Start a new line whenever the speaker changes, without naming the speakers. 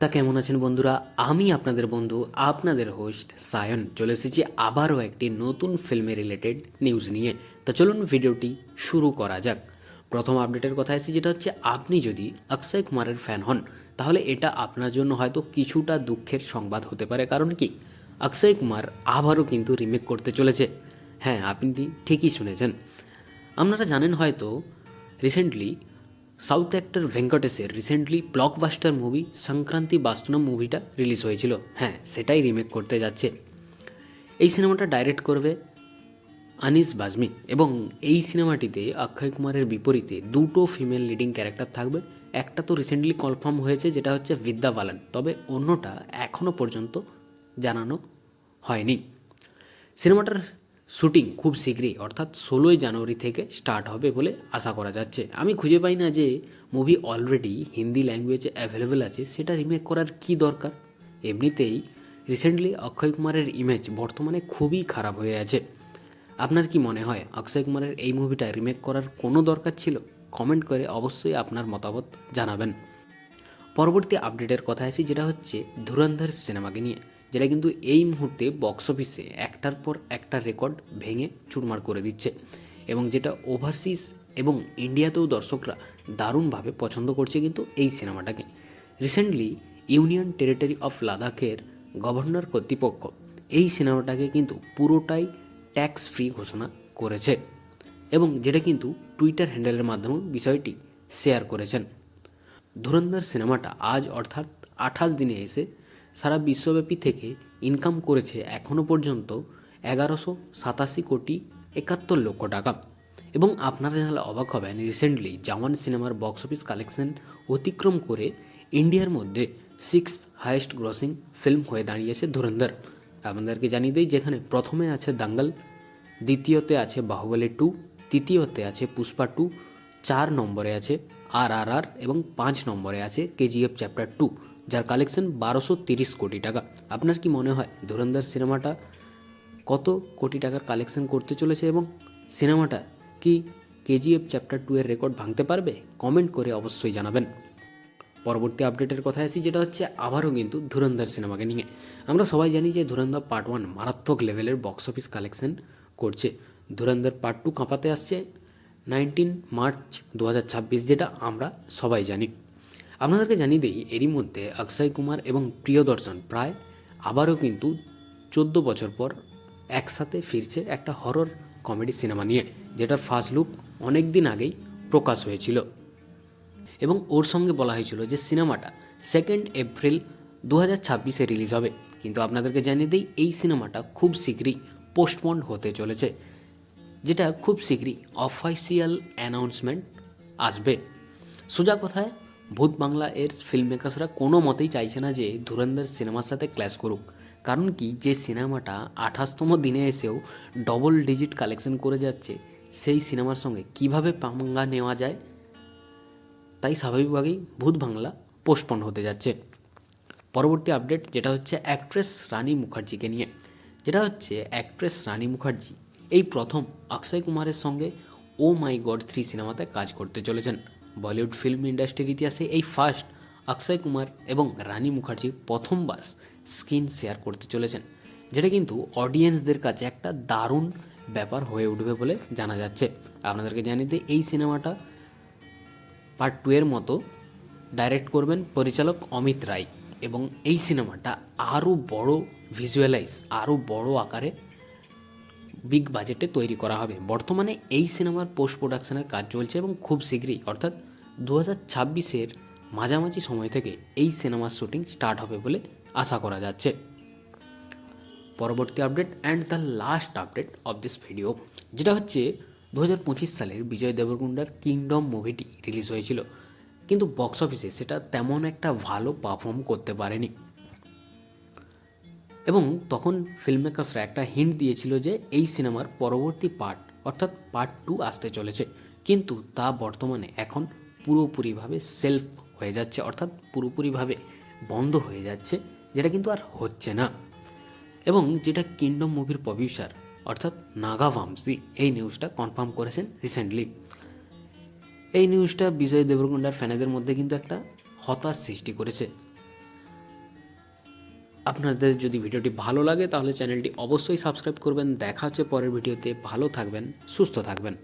তা কেমন আছেন বন্ধুরা? আমি আপনাদের বন্ধু, আপনাদের হোস্ট সায়ন চলে এসেছি আবারও একটি নতুন ফিল্মে রিলেটেড নিউজ নিয়ে। তো চলুন ভিডিওটি শুরু করা যাক। প্রথম আপডেটের কথা আসি, যেটা হচ্ছে আপনি যদি অক্ষয় কুমারের ফ্যান হন তাহলে এটা আপনার জন্য হয়তো কিছুটা দুঃখের সংবাদ হতে পারে। কারণ কি, অক্ষয় কুমার আবারও কিন্তু রিমেক করতে চলেছে। হ্যাঁ, আপনি ঠিকই শুনেছেন। আপনারা জানেন হয়তো রিসেন্টলি সাউথ অ্যাক্টর ভেঙ্কটেশের recently blockbuster movie Sankranti Vasthunam মুভিটা রিলিজ হয়েছিল। হ্যাঁ, সেটাই রিমেক করতে যাচ্ছে। এই সিনেমাটা ডাইরেক্ট করবে আনিস বাজমি, এবং এই সিনেমাটিতে অক্ষয় কুমারের বিপরীতে দুটো ফিমেল লিডিং ক্যারেক্টার থাকবে। একটা তো রিসেন্টলি কনফার্ম হয়েছে, যেটা হচ্ছে বিদ্যা বালান, তবে অন্যটা এখনও পর্যন্ত জানানো হয়নি। সিনেমাটার শুটিং খুব শীঘ্রই অর্থাৎ 16ই জানুয়ারি থেকে স্টার্ট হবে বলে আশা করা যাচ্ছে। আমি খুঁজে পাই না যে মুভি অলরেডি হিন্দি ল্যাঙ্গুয়েজে অ্যাভেলেবেল আছে, সেটা রিমেক করার কি দরকার। এমনিতেই রিসেন্টলি অক্ষয় কুমারের ইমেজ বর্তমানে খুবই খারাপ হয়ে আছে। আপনার কি মনে হয় অক্ষয় কুমারের এই মুভিটা রিমেক করার কোনো দরকার ছিল? কমেন্ট করে অবশ্যই আপনার মতামত জানাবেন। পরবর্তী আপডেটের কথা আসি, যেটা হচ্ছে ধুরন্ধর সিনেমাকে নিয়ে, যেটা কিন্তু এই মুহূর্তে বক্স অফিসে একটার পর একটা রেকর্ড ভেঙে চুরমার করে দিচ্ছে, এবং যেটা ওভারসিজ এবং ইন্ডিয়াতেও দর্শকরা দারুণভাবে পছন্দ করছে কিন্তু এই সিনেমাটাকে। রিসেন্টলি ইউনিয়ন টেরিটরি অফ লাদাখের গভর্নর কর্তৃপক্ষ এই সিনেমাটাকে কিন্তু পুরোটাই ট্যাক্স ফ্রি ঘোষণা করেছে, এবং যেটা কিন্তু টুইটার হ্যান্ডেলের মাধ্যমে বিষয়টি শেয়ার করেছেন। ধুরন্ধর সিনেমাটা আজ অর্থাৎ 28 দিনে এসে সারা বিশ্বব্যাপী থেকে ইনকাম করেছে এখনও পর্যন্ত 1187,71,00,00,000 টাকা। এবং আপনারা জানলে অবাক হবেন, রিসেন্টলি জওয়ান সিনেমার বক্স অফিস কালেকশন অতিক্রম করে ইন্ডিয়ার মধ্যে 6th হাইয়েস্ট গ্রসিং ফিল্ম হয়ে দাঁড়িয়েছে ধুরন্ধর। আপনাদেরকে জানিয়ে দিই, যেখানে প্রথমে আছে দাঙ্গল, দ্বিতীয়তে আছে বাহুবলী 2, তৃতীয়তে আছে পুষ্পা 2, 4 নম্বরে আছে RRR, এবং 5 নম্বরে আছে KGF চ্যাপ্টার 2, যার কালেকশন 1230 কোটি টাকা। আপনার কি মনে হয় ধুরন্ধর সিনেমাটা কত কোটি টাকার কালেকশন করতে চলেছে, এবং সিনেমাটা কি KGF চ্যাপ্টার 2 এর রেকর্ড ভাঙতে পারবে? কমেন্ট করে অবশ্যই জানাবেন। পরবর্তী আপডেটের কথা আসি, যেটা হচ্ছে আবারও কিন্তু ধুরন্ধর সিনেমাকে নিয়ে। আমরা সবাই জানি যে ধুরন্ধর পার্ট 1 মারাত্মক লেভেলের বক্স অফিস কালেকশন করছে। ধুরন্ধর পার্ট 2 কাঁপাতে আসছে 19 মার্চ 2026, যেটা আমরা সবাই জানি। আপনাদেরকে জানিয়ে দিই, এরই মধ্যে অক্ষয় কুমার এবং প্রিয়দর্শন প্রায় আবারও কিন্তু 14 বছর পর একসাথে ফিরছে একটা হরর কমেডি সিনেমা নিয়ে, যেটার ফার্স্ট লুক অনেক দিন আগেই প্রকাশ হয়েছিল, এবং ওর সঙ্গে বলা হয়েছিল যে সিনেমাটা 2 এপ্রিল 2026-এ রিলিজ হবে। কিন্তু আপনাদেরকে জানিয়ে দিই, এই সিনেমাটা খুব শীঘ্রই পোস্টপন্ড হতে চলেছে, যেটা খুব শীঘ্রই অফিসিয়াল অ্যানাউন্সমেন্ট আসবে। সোজা কথায় ভূত বাংলা এর ফিল্ম মেকার্সরা কোনো মতেই চাইছে না যে ধুরন্ধর সিনেমার সাথে ক্ল্যাশ করুক। কারণ কি, যে সিনেমাটা 28তম দিনে এসেও ডবল ডিজিট কালেকশন করে যাচ্ছে, সেই সিনেমার সঙ্গে কিভাবে পাঙ্গা নেওয়া যায়, তাই স্বাভাবিকভাবেই ভূত বাংলা পোস্টপন্ড হতে যাচ্ছে। পরবর্তী আপডেট, যেটা হচ্ছে অ্যাক্ট্রেস রানী মুখার্জিকে নিয়ে, যেটা হচ্ছে অ্যাক্ট্রেস রানী মুখার্জি এই প্রথম অক্ষয় কুমারের সঙ্গে ও মাই গড 3 সিনেমাতে কাজ করতে চলেছেন। বলিউড ফিল্ম ইন্ডাস্ট্রির ইতিহাসে এই ফার্স্ট অক্ষয় কুমার এবং রানী মুখার্জি প্রথমবার স্ক্রিন শেয়ার করতে চলেছেন, যেটা কিন্তু অডিয়েন্সদের কাছে একটা দারুণ ব্যাপার হয়ে উঠবে বলে জানা যাচ্ছে। আপনাদেরকে জানিয়ে দিই, এই সিনেমাটা পার্ট 2 এর মতো ডাইরেক্ট করবেন পরিচালক অমিত রায়, এবং এই সিনেমাটা আরও বড় ভিজুয়ালাইজ, আরও বড় আকারে বিগ বাজেটে তৈরি করা হবে। বর্তমানে এই সিনেমার পোস্ট প্রোডাকশনের কাজ চলছে, এবং খুব শীঘ্রই অর্থাৎ 2026-এর মাঝামাঝি সময় থেকে এই সিনেমার শুটিং স্টার্ট হবে বলে আশা করা যাচ্ছে। পরবর্তী update and the last update of this video, যেটা হচ্ছে 2025 সালের বিজয় দেবরকোন্ডার কিংডম মুভিটি রিলিজ হয়েছিল, কিন্তু বক্স অফিসে সেটা তেমন একটা ভালো পারফর্ম করতে পারেনি, এবং তখন ফিল্ম মেকার্সরা একটা হিন্ট দিয়েছিল যে এই সিনেমার পরবর্তী পার্ট অর্থাৎ পার্ট 2 আসতে চলেছে, কিন্তু তা বর্তমানে এখন পুরোপুরিভাবে সেলফ হয়ে যাচ্ছে, অর্থাৎ পুরোপুরিভাবে বন্ধ হয়ে যাচ্ছে, যেটা কিন্তু আর হচ্ছে না। এবং যেটা কিংডম মুভির প্রডিউসার অর্থাৎ নাগা ভামসি এই নিউজটা কনফার্ম করেছেন রিসেন্টলি। এই নিউজটা বিজয় দেবরকোন্ডার ফ্যানেদের মধ্যে কিন্তু একটা হতাশ সৃষ্টি করেছে। আপনাদের যদি ভিডিওটি ভালো লাগে তাহলে চ্যানেলটি অবশ্যই সাবস্ক্রাইব করবেন। দেখা হচ্ছে পরের ভিডিওতে। ভালো থাকবেন, সুস্থ থাকবেন।